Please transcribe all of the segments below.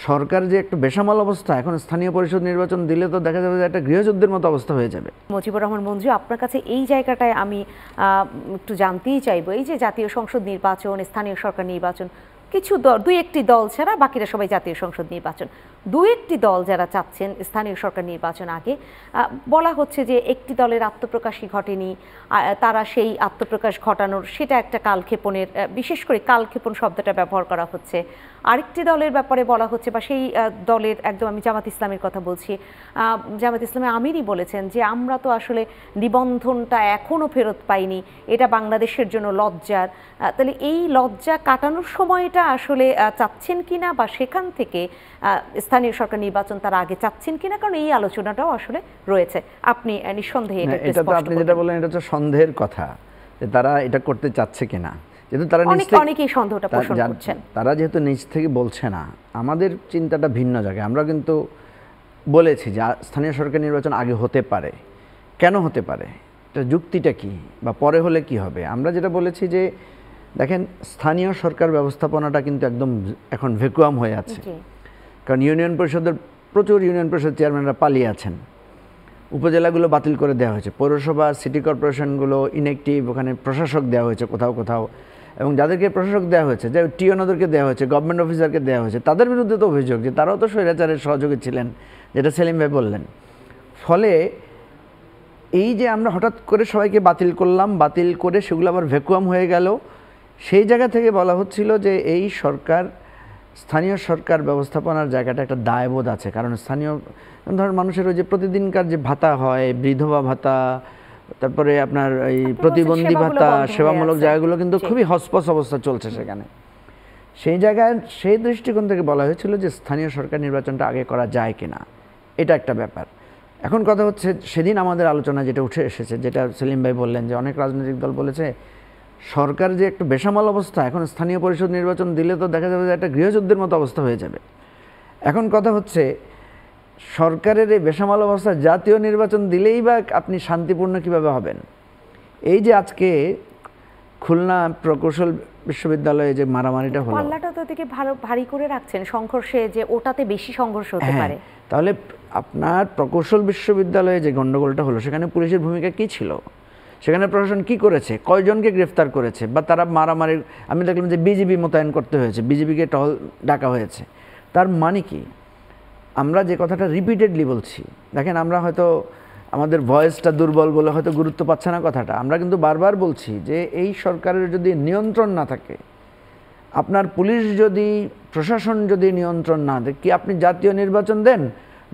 সরকার যে একটু বেসামাল অবস্থা, এখন স্থানীয় পরিষদ নির্বাচন দিলে তো দেখা যাবে যে একটা গৃহযুদ্ধের মতো অবস্থা হয়ে যাবে। মুজিবুর রহমান মঞ্জু, আপনার কাছে এই জায়গাটায় আমি একটু জানতেই চাইবো, এই যে জাতীয় সংসদ নির্বাচন, স্থানীয় সরকার নির্বাচন, কিছু দুই একটি দল ছাড়া বাকিরা সবাই জাতীয় সংসদ নির্বাচন, দুই একটি দল যারা চাচ্ছেন স্থানীয় সরকার নির্বাচন আগে, বলা হচ্ছে যে একটি দলের আত্মপ্রকাশই ঘটেনি, তারা সেই আত্মপ্রকাশ ঘটানোর সেটা একটা কালক্ষেপণের, বিশেষ করে কালক্ষেপণ শব্দটা ব্যবহার করা হচ্ছে। আরেকটি দলের ব্যাপারে বলা হচ্ছে, বা সেই দলের একদম, আমি জামাত ইসলামের কথা বলছি, জামাত ইসলামের আমিরই বলেছেন যে আমরা তো আসলে নিবন্ধনটা এখনও ফেরত পাইনি, এটা বাংলাদেশের জন্য লজ্জার। তাহলে এই লজ্জা কাটানোর সময়টা আসলে চাচ্ছেন কিনা, বা সেখান থেকে স্থানীয় সরকার নির্বাচন তারা আগে চাচ্ছেন কিনা, কারণ এই আলোচনাটাও আসলে রয়েছে। আপনি নিঃসন্দেহে এটা তো আপনি যেটা বললেন এটা তো সন্দেহের কথা যে তারা এটা করতে চাচ্ছে কিনা, যেহেতু তারা অনেকেই সন্দেহটা পোষণ করছেন। তারা যেহেতু নিজ থেকে বলছে না, আমাদের চিন্তাটা ভিন্ন জায়গায়। আমরা কিন্তু বলেছি যে স্থানীয় সরকার নির্বাচন আগে হতে পারে, কেন হতে পারে, এটা যুক্তিটা কি, বা পরে হলে কি হবে। আমরা যেটা বলেছি যে দেখেন, স্থানীয় সরকার ব্যবস্থাপনাটা কিন্তু একদম এখন ভ্যাকুয়াম হয়ে আছে, কারণ ইউনিয়ন পরিষদের প্রচুর ইউনিয়ন পরিষদ চেয়ারম্যানরা পালিয়ে আছেন, উপজেলাগুলো বাতিল করে দেওয়া হয়েছে, পৌরসভা সিটি কর্পোরেশনগুলো ইনঅ্যাক্টিভ, ওখানে প্রশাসক দেওয়া হয়েছে কোথাও কোথাও, এবং যাদেরকে প্রশাসক দেওয়া হয়েছে, যে টিওনাদেরকে দেওয়া হয়েছে, গভর্নমেন্ট অফিসারকে দেওয়া হয়েছে, তাদের বিরুদ্ধে তো অভিযোগ যে তারাও তো স্বৈরাচারের সহযোগী ছিলেন, যেটা সেলিম ভাই বললেন। ফলে এই যে আমরা হঠাৎ করে সবাইকে বাতিল করলাম, বাতিল করে সেগুলো আবার ভ্যাকুয়াম হয়ে গেল, সেই জায়গা থেকে বলা হচ্ছিল যে এই সরকার, স্থানীয় সরকার ব্যবস্থাপনার জায়গাটা একটা দায়বোধ আছে। কারণ স্থানীয় ধরুন মানুষের ওই যে প্রতিদিনকার যে ভাতা হয়, বিধবা ভাতা, তারপরে আপনার এই প্রতিবন্ধী ভাতা, সেবামূলক জায়গাগুলো কিন্তু খুবই হসপস অবস্থা চলছে সেখানে। সেই জায়গায় সেই দৃষ্টিকোণ থেকে বলা হয়েছিল যে স্থানীয় সরকার নির্বাচনটা আগে করা যায় কিনা, এটা একটা ব্যাপার। এখন কথা হচ্ছে, সেদিন আমাদের আলোচনা যেটা উঠে এসেছে, যেটা সেলিম ভাই বললেন যে অনেক রাজনৈতিক দল বলেছে সরকার যে একটু বেসামাল অবস্থা, এখন স্থানীয় পরিষদ নির্বাচন দিলে তো দেখা যাবে যে একটা গৃহযুদ্ধের মতো অবস্থা হয়ে যাবে। এখন কথা হচ্ছে, সরকারের এই বেসামাল অবস্থা জাতীয় নির্বাচন দিলেই বা আপনি শান্তিপূর্ণ কিভাবে হবেন? এই যে আজকে খুলনা প্রকৌশল বিশ্ববিদ্যালয়ে যে মারামারিটা হলো, পাল্লাটা তো থেকে ভারী করে রাখছেন সংঘর্ষে, যে ওটাতে বেশি সংঘর্ষ হতে পারে। তাহলে আপনার প্রকৌশল বিশ্ববিদ্যালয়ে যে গন্ডগোলটা হলো, সেখানে পুলিশের ভূমিকা কি ছিল? সেখানে প্রশাসন কি করেছে? কয়জনকে গ্রেফতার করেছে? বা তারা মারামারি, আমি দেখলাম যে বিজিবি মোতায়েন করতে হয়েছে, বিজিবিকে টহল ডাকা হয়েছে। তার মানে কি? আমরা যে কথাটা রিপিটেডলি বলছি, দেখেন আমরা হয়তো আমাদের ভয়েসটা দুর্বল বলে হয়তো গুরুত্ব পাচ্ছে না কথাটা, আমরা কিন্তু বারবার বলছি যে এই সরকারের যদি নিয়ন্ত্রণ না থাকে, আপনার পুলিশ যদি, প্রশাসন যদি নিয়ন্ত্রণ না দেয়, কি আপনি জাতীয় নির্বাচন দেন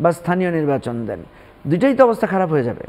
বা স্থানীয় নির্বাচন দেন, দুইটাই তো অবস্থা খারাপ হয়ে যাবে।